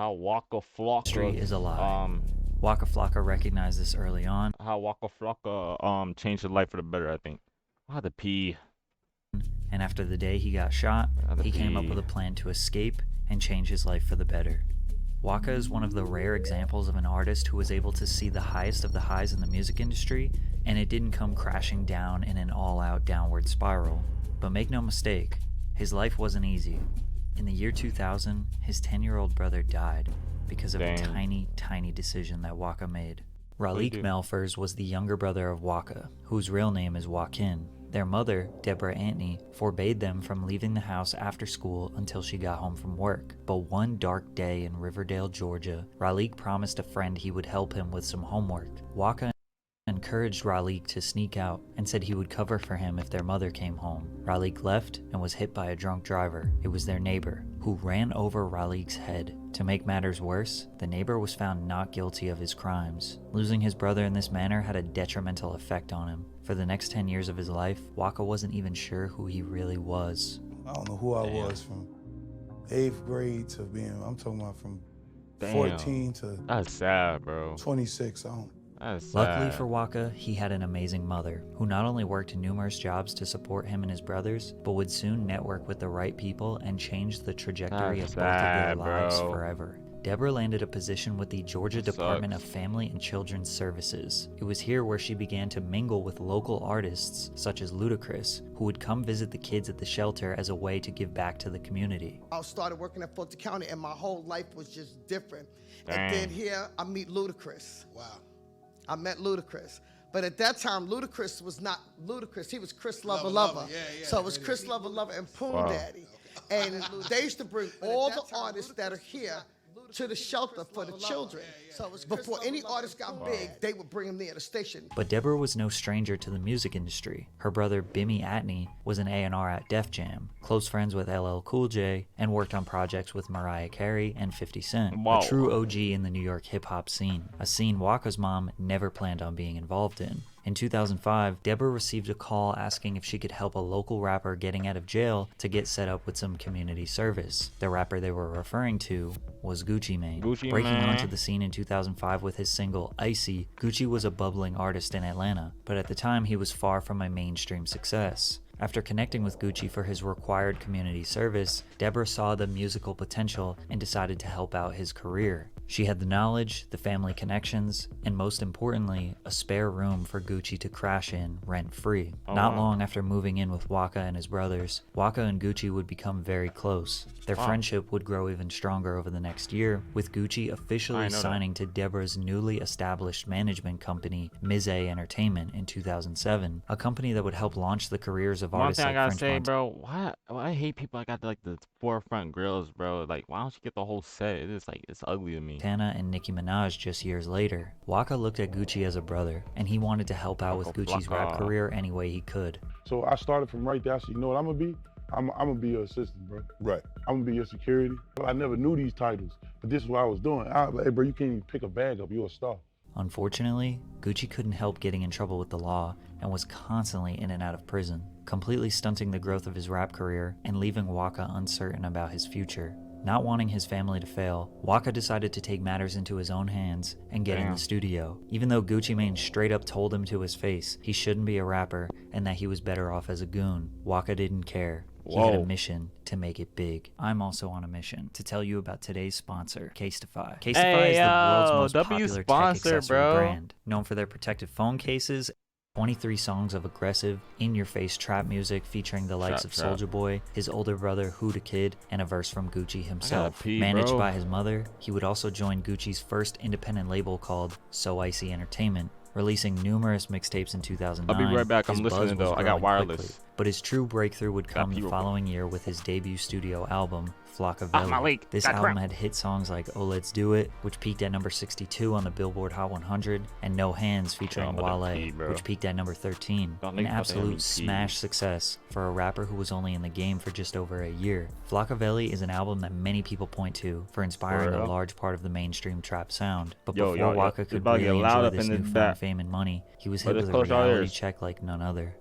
how Waka Flocka Is a lie. Waka Flocka recognized this early on, how Waka Flocka changed his life for the better, I think. I had to pee. and after the day he got shot, he came up with a plan to escape and change his life for the better. Waka is one of the rare examples of an artist who was able to see the highest of the highs in the music industry, and it didn't come crashing down in an all-out downward spiral. But make no mistake, his life wasn't easy. In the year 2000, his 10-year-old brother died because of a tiny decision that Waka made. Raleigh Melfers was the younger brother of Waka, whose real name is Joaquin. Their mother, Deborah Antony, forbade them from leaving the house after school until she got home from work. But one dark day in Riverdale, Georgia, Raleigh promised a friend he would help him with some homework. Waka encouraged Raleigh to sneak out and said he would cover for him if their mother came home. Raleigh left and was hit by a drunk driver. It was their neighbor, who ran over Raleigh's head. To make matters worse, the neighbor was found not guilty of his crimes. Losing his brother in this manner had a detrimental effect on him. For the next 10 years of his life, Waka wasn't even sure who he really was. I don't know who I was from 8th grade to being, I'm talking about from 14 to That's sad, bro. 26. Luckily for Waka, he had an amazing mother, who not only worked numerous jobs to support him and his brothers, but would soon network with the right people and change the trajectory of both of their lives forever. Deborah landed a position with the Georgia Department of Family and Children's Services. It was here where she began to mingle with local artists such as Ludacris, who would come visit the kids at the shelter as a way to give back to the community. I started working at Fulton County and my whole life was just different. And then here I meet Ludacris. Wow. I met Ludacris. But at that time, Ludacris was not Ludacris. He was Chris Lover Lover. Yeah. So it was Chris Lover Lover and Poon Daddy. And they used to bring all the artists that are here to the shelter for the children. So before any artist got big, they would bring them there at the station. But Deborah was no stranger to the music industry. Her brother Bimmy Atney was an A&R at Def Jam, close friends with LL Cool J, and worked on projects with Mariah Carey and 50 Cent, a true OG in the New York hip-hop scene, a scene Waka's mom never planned on being involved in. In 2005, Deborah received a call asking if she could help a local rapper getting out of jail to get set up with some community service. The rapper they were referring to was Gucci Mane. Breaking onto the scene in 2005 with his single Icy, Gucci was a bubbling artist in Atlanta, but at the time he was far from a mainstream success. After connecting with Gucci for his required community service, Deborah saw the musical potential and decided to help out his career. She had the knowledge, the family connections, and most importantly, a spare room for Gucci to crash in rent-free. Not long after moving in with Waka and his brothers, Waka and Gucci would become very close. Their friendship would grow even stronger over the next year, with Gucci officially signing to Deborah's newly established management company, Ms. A Entertainment, in 2007, a company that would help launch the careers of artists like French Montana. Bro, why I hate people that got like the forefront grills, bro. Like, why don't you get the whole set? It's like, it's ugly to me. Montana and Nicki Minaj just years later. Waka looked at Gucci as a brother, and he wanted to help out with Gucci's rap career any way he could. So I started from right there. I said, you know what I'm gonna be? I'm gonna be your assistant, bro. Right. I'm gonna be your security. I never knew these titles, but this is what I was doing. I was like, hey, bro, you can't even pick a bag up. You're a star. Unfortunately, Gucci couldn't help getting in trouble with the law and was constantly in and out of prison, completely stunting the growth of his rap career and leaving Waka uncertain about his future. Not wanting his family to fail, Waka decided to take matters into his own hands and get in the studio. Even though Gucci Mane straight up told him to his face he shouldn't be a rapper and that he was better off as a goon, Waka didn't care. He had a mission to make it big. I'm also on a mission to tell you about today's sponsor, Casetify. Casetify is the world's most popular tech accessory brand, known for their protective phone cases, 23 songs of aggressive, in-your-face trap music featuring the likes of Soulja Boy, his older brother Huda Kid, and a verse from Gucci himself. Managed by his mother, he would also join Gucci's first independent label called So Icy Entertainment, releasing numerous mixtapes in 2009. I'll be right back. I'm listening though. I got wireless. Quickly. But his true breakthrough would come the following year with his debut studio album, Flocka. This album had hit songs like Oh Let's Do It, which peaked at number 62 on the Billboard Hot 100, and No Hands featuring Wale, which peaked at number 13. An absolute smash success for a rapper who was only in the game for just over a year. Flocka is an album that many people point to for inspiring a large part of the mainstream trap sound. But before Waka could really enjoy this newfound fame and money, he was hit with a reality check like none other.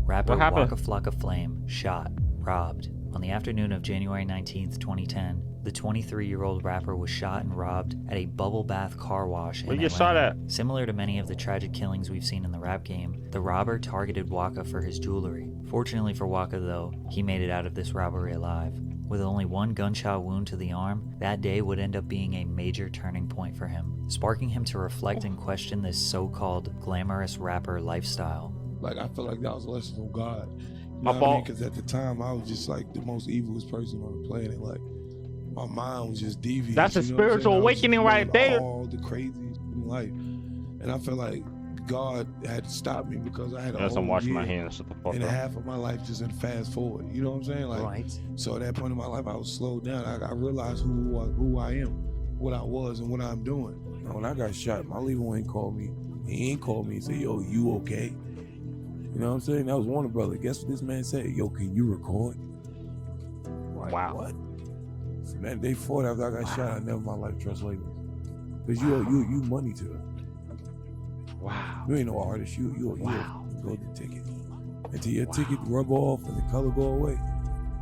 Rapper Waka Flocka Flame shot, robbed. On the afternoon of January 19th, 2010, the 23-year-old rapper was shot and robbed at a bubble bath car wash Where in you saw Atlanta. that? Similar to many of the tragic killings we've seen in the rap game, the robber targeted Waka for his jewelry. Fortunately for Waka though, he made it out of this robbery alive. With only one gunshot wound to the arm, that day would end up being a major turning point for him, sparking him to reflect and question this so-called glamorous rapper lifestyle. Like, I feel like that was a lesson from God. You My know what I mean? fault. Because at the time, I was just like the most evilest person on the planet. Like, my mind was just devious. That's a you know what I'm saying? spiritual I was just awakening right doing there. All the craziest in life. And I felt like God had to stop me because I had a Yes, I'm whole washing my year hands. Shut the fuck and a up. half of my life just in fast forward. You know what I'm saying? Like, Right. so at that point in my life, I was slowed down. I realized who I am, what I was, and what I'm doing. You know, when I got shot, my leader ain't called me. He ain't called me and said, "Yo, you okay?" You know what I'm saying? That was Warner Brother. Guess what this man said? "Yo, can you record?" Like, Wow. what? So that day forward after I got shot, I never in my life trust labels. Because you money to them. Wow. You ain't no artist. You Wow. a golden ticket. Until your ticket rub off and the color go away,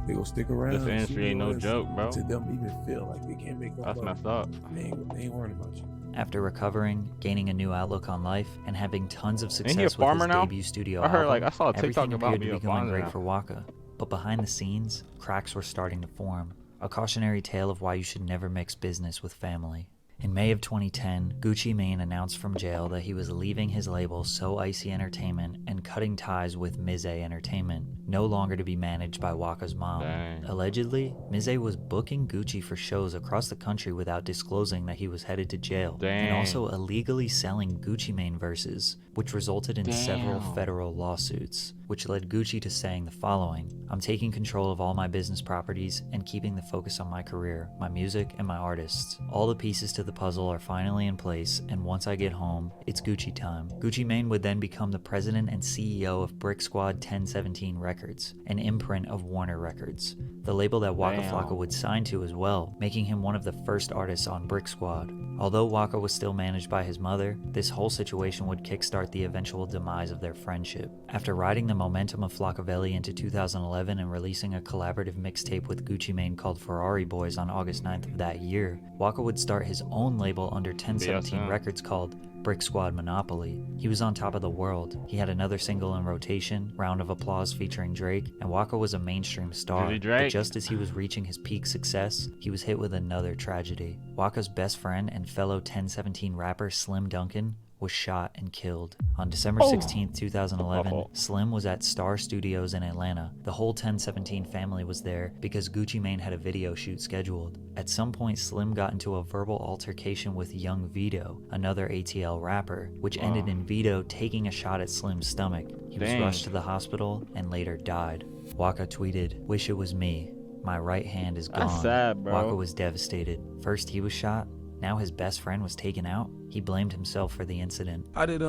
they gonna stick around. This and industry see ain't what no else joke, bro. To them even feel like they can't make no That's money. messed up. They ain't worried about you. After recovering, gaining a new outlook on life, and having tons of he a success with farmer his now? debut studio I heard, album, like, I saw a TikTok everything about appeared to being be a going farmer great now. for Waka. But behind the scenes, cracks were starting to form. A cautionary tale of why you should never mix business with family. In May of 2010, Gucci Mane announced from jail that he was leaving his label So Icy Entertainment and cutting ties with Mize Entertainment, no longer to be managed by Waka's mom. Dang. Allegedly, Mize was booking Gucci for shows across the country without disclosing that he was headed to jail, and also illegally selling Gucci Mane verses, which resulted in several Damn. federal lawsuits, which led Gucci to saying the following: "I'm taking control of all my business properties and keeping the focus on my career, my music, and my artists. All the pieces to the puzzle are finally in place, and once I get home, it's Gucci time." Gucci Mane would then become the president and CEO of Brick Squad 1017 Records, an imprint of Warner Records, the label that Waka Damn. Flocka would sign to as well, making him one of the first artists on Brick Squad. Although Waka was still managed by his mother, this whole situation would kickstart the eventual demise of their friendship. After riding the momentum of Flockavelli into 2011 and releasing a collaborative mixtape with Gucci Mane called Ferrari Boys on August 9th of that year, Waka would start his own label under 1017 BSM. Records called Brick Squad Monopoly. He was on top of the world. He had another single in rotation, Round of Applause featuring Drake, and Waka was a mainstream star. Diddy But Drake. just as he was reaching his peak success, he was hit with another tragedy. Waka's best friend and fellow 1017 rapper Slim Duncan was shot and killed. On December 16th, 2011, Uh-oh. Slim was at Star Studios in Atlanta. The whole 1017 family was there because Gucci Mane had a video shoot scheduled. At some point, Slim got into a verbal altercation with Young Vito, another ATL rapper, which ended in Vito taking a shot at Slim's stomach. He was Dang. rushed to the hospital and later died. Waka tweeted, "Wish it was me. My right hand is gone." That's sad, bro. Waka was devastated. First he was shot, now his best friend was taken out. He blamed himself for the incident. How did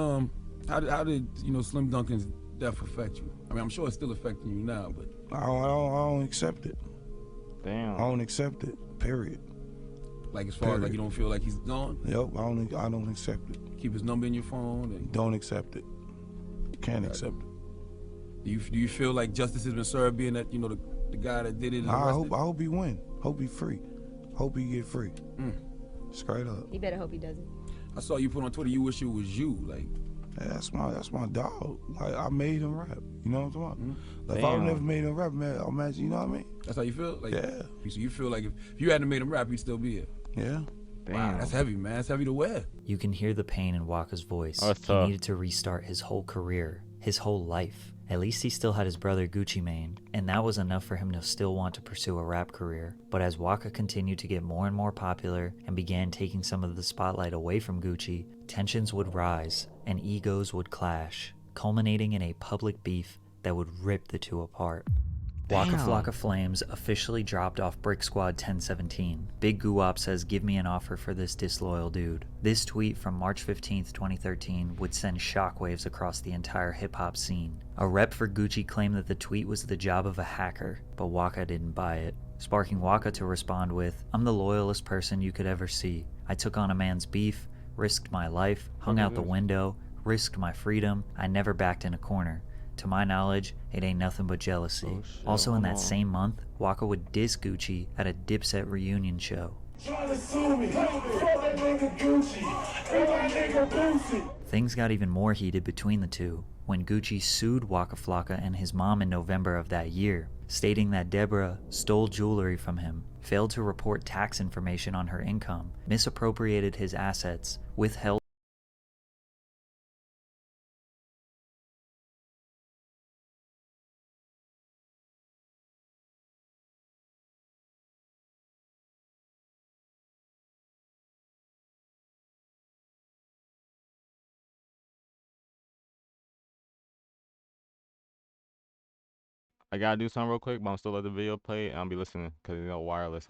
Slim Duncan's death affect you? I mean, I'm sure it's still affecting you now, but I don't accept it. Damn. I don't accept it. Period. like as far as like you don't feel like he's gone. Yep. I don't accept it. Keep his number in your phone. And Don't accept it. Can't accept it. do you feel like justice has been served, being that the guy that did it? Is I arrested? hope he win. Hope he free. Hope he get free. Straight up. He better hope he doesn't. I saw you put on Twitter. You wish it was you. Like Yeah, that's my dog. Like, I made him rap. You know what I'm talking about? Like, if I Damn. would never made him rap, man, imagine, you know what I mean? that's how you feel. Like Yeah. So you feel like if you hadn't made him rap, he'd still be here. Yeah. Damn. Wow, that's heavy, man. That's heavy to wear. You can hear the pain in Waka's voice. Oh, that's He tough. needed to restart his whole career, his whole life. At least he still had his brother Gucci Mane, and that was enough for him to still want to pursue a rap career. But as Waka continued to get more and more popular and began taking some of the spotlight away from Gucci, tensions would rise and egos would clash, culminating in a public beef that would rip the two apart. Waka Damn. Flocka Flames officially dropped off Brick Squad 1017. Big Guwop says, "Give me an offer for this disloyal dude." This tweet from March 15th, 2013 would send shockwaves across the entire hip-hop scene. A rep for Gucci claimed that the tweet was the job of a hacker, but Waka didn't buy it, sparking Waka to respond with, "I'm the loyalest person you could ever see. I took on a man's beef, risked my life, hung out the window, risked my freedom. I never backed in a corner. To my knowledge, it ain't nothing but jealousy. Oh, shit, Also in hold that on. same month, Waka would diss Gucci at a Dipset reunion show. Things got even more heated between the two when Gucci sued Waka Flocka and his mom in November of that year, stating that Deborah stole jewelry from him, failed to report tax information on her income, misappropriated his assets, withheld I gotta do something real quick, but I'm still let the video play and I'll be listening because you know wireless.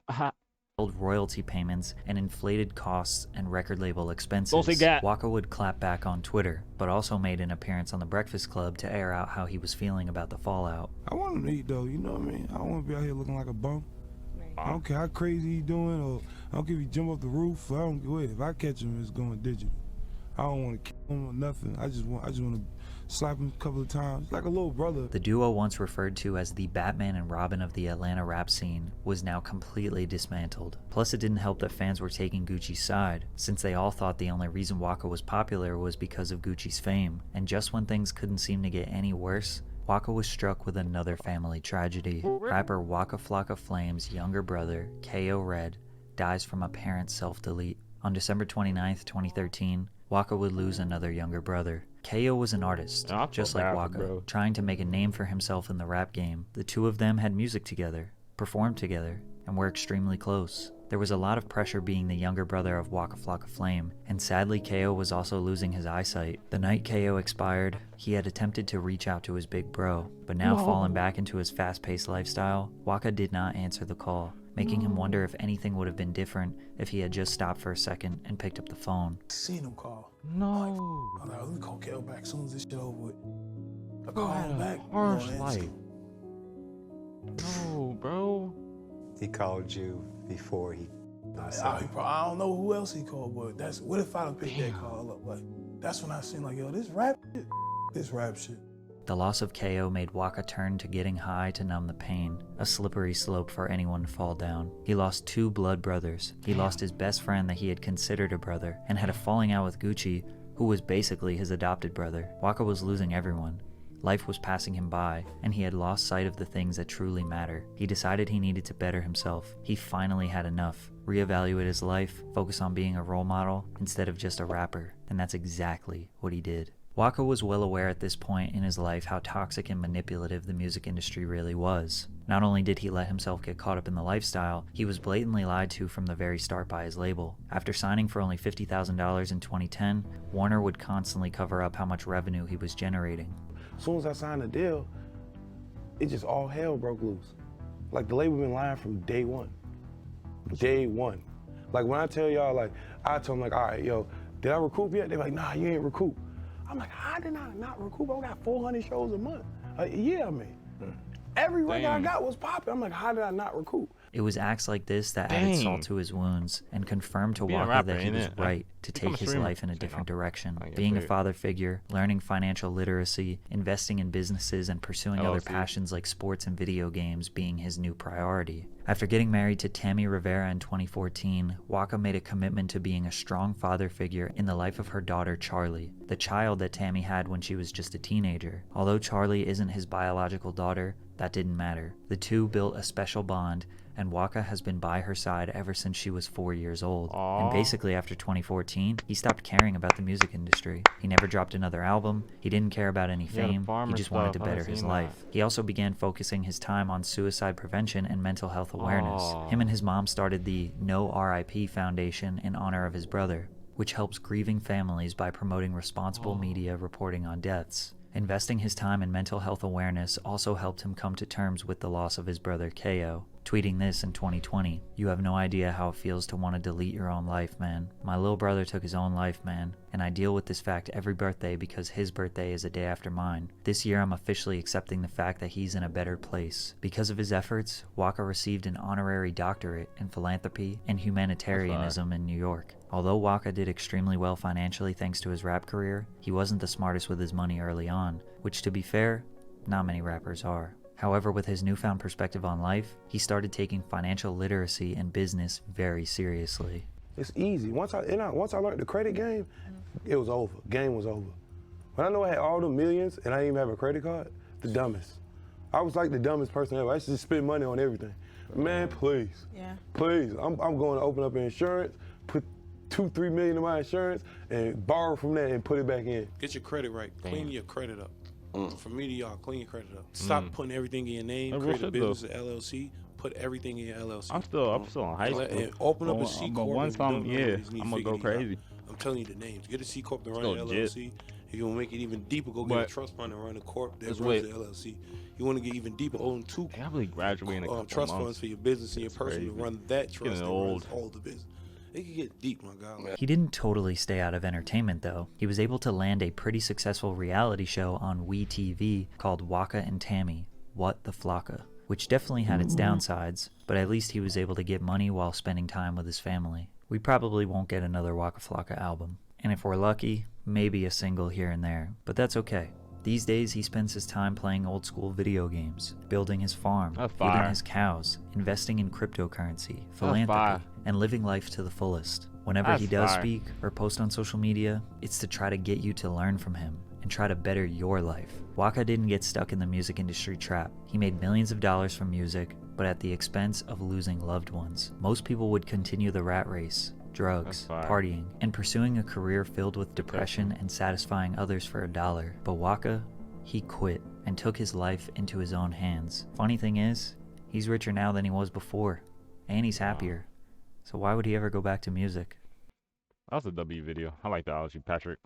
royalty payments and inflated costs and record label Don't say expenses. that. Waka would clap back on Twitter, but also made an appearance on The Breakfast Club to air out how he was feeling about the fallout. I want him to eat though, you know what I mean? I don't want to be out here looking like a bum. I don't care how crazy he doing, or I don't care if he jump off the roof. I don't go ahead. If I catch him, it's going digital. I don't want to kill him or nothing. I just want to slap him a couple of times, like a little brother. The duo, once referred to as the Batman and Robin of the Atlanta rap scene, was now completely dismantled. Plus, it didn't help that fans were taking Gucci's side, since they all thought the only reason Waka was popular was because of Gucci's fame. And just when things couldn't seem to get any worse, Waka was struck with another family tragedy. Rapper Waka Flocka Flame's younger brother, K.O. Red, dies from apparent self-delete. On December 29th, 2013, Waka would lose another younger brother. K.O. was an artist, I feel just like bad for Waka, bro. trying to make a name for himself in the rap game. The two of them had music together, performed together, and were extremely close. There was a lot of pressure being the younger brother of Waka Flocka Flame, and sadly K.O. was also losing his eyesight. The night K.O. expired, he had attempted to reach out to his big bro, but now falling back into his fast-paced lifestyle, Waka did not answer the call, making him wonder if anything would have been different if he had just stopped for a second and picked up the phone. Seen him call. No. I'm like, let me call Kel back as soon as this shit over with. I Bro call had him a back. harsh you know, life. No, bro. He called you before he. I don't know who else he called, but that's what if I done picked that call up? Like, that's when I seen like, yo, this rap shit. The loss of K.O. made Waka turn to getting high to numb the pain, a slippery slope for anyone to fall down. He lost two blood brothers. He lost his best friend that he had considered a brother, and had a falling out with Gucci, who was basically his adopted brother. Waka was losing everyone. Life was passing him by, and he had lost sight of the things that truly matter. He decided he needed to better himself. He finally had enough. Reevaluate his life, focus on being a role model instead of just a rapper, and that's exactly what he did. Waka was well aware at this point in his life how toxic and manipulative the music industry really was. Not only did he let himself get caught up in the lifestyle, he was blatantly lied to from the very start by his label. After signing for only $50,000 in 2010, Warner would constantly cover up how much revenue he was generating. As soon as I signed the deal, it just all hell broke loose. Like the label been lying from day one. Day one. Like when I tell y'all, like, I tell them like, all right, yo, did I recoup yet? They're like, nah, you ain't recoup. I'm like, how did I not recoup? I got 400 shows a month. Yeah, I mean, every record I got was popping. I'm like, how did I not recoup? It was acts like this that added salt to his wounds and confirmed to Being a Waka rapper, that he ain't was it? right to Become take a his streamer. life in a different direction. I get Being a paid. father figure, learning financial literacy, investing in businesses, and pursuing other LLC. passions like sports and video games being his new priority. After getting married to Tammy Rivera in 2014, Waka made a commitment to being a strong father figure in the life of her daughter Charlie, the child that Tammy had when she was just a teenager. Although Charlie isn't his biological daughter, that didn't matter. The two built a special bond, and Waka has been by her side ever since she was 4 years old. And basically after 2014, he stopped caring about the music industry. He never dropped another album, he didn't care about any the fame, he farmer just wanted to stuff, I better his seen life. that. He also began focusing his time on suicide prevention and mental health awareness. Him and his mom started the No RIP Foundation in honor of his brother, which helps grieving families by promoting responsible media reporting on deaths. Investing his time in mental health awareness also helped him come to terms with the loss of his brother K.O., tweeting this in 2020, "You have no idea how it feels to want to delete your own life, man. My little brother took his own life, man, and I deal with this fact every birthday because his birthday is a day after mine. This year I'm officially accepting the fact that he's in a better place." Because of his efforts, Waka received an honorary doctorate in philanthropy and humanitarianism in New York. Although Waka did extremely well financially thanks to his rap career, he wasn't the smartest with his money early on, which to be fair, not many rappers are. However, with his newfound perspective on life, he started taking financial literacy and business very seriously. It's easy. Once I learned the credit game, it was over. Game was over. When I know I had all the millions and I didn't even have a credit card, the dumbest. I was like the dumbest person ever. I used to just spend money on everything. Man, please. Yeah. Please. I'm going to open up an insurance, put $2-3 million in my insurance, and borrow from that and put it back in. Get your credit right. Clean your credit up. From me to y'all, clean your credit up. Stop putting everything in your name. Create a business, an LLC. Put everything in your LLC. I'm still in high school. And open up a C corp. But once I'm gonna go crazy. I'm telling you the names. Get a C corp and run an LLC. If you want to make it even deeper, go get a trust fund and run a corp that runs the LLC. You want to get even deeper, own two trust funds for your business and your person to run that trust and runs all the business. It can get deep, my guy. He didn't totally stay out of entertainment, though. He was able to land a pretty successful reality show on WE TV called Waka and Tammy, Waka Flocka, which definitely had its downsides, but at least he was able to get money while spending time with his family. We probably won't get another Waka Flocka album, and if we're lucky, maybe a single here and there, but that's okay. These days, he spends his time playing old school video games, building his farm, feeding his cows, investing in cryptocurrency, philanthropy, and living life to the fullest. Whenever he does speak or post on social media, it's to try to get you to learn from him and try to better your life. Waka didn't get stuck in the music industry trap. He made millions of dollars from music, but at the expense of losing loved ones. Most people would continue the rat race, drugs, partying, and pursuing a career filled with depression and satisfying others for $1. But Waka, he quit and took his life into his own hands. Funny thing is, he's richer now than he was before, and he's happier. So why would he ever go back to music? That was a W video. I like the analogy, Patrick.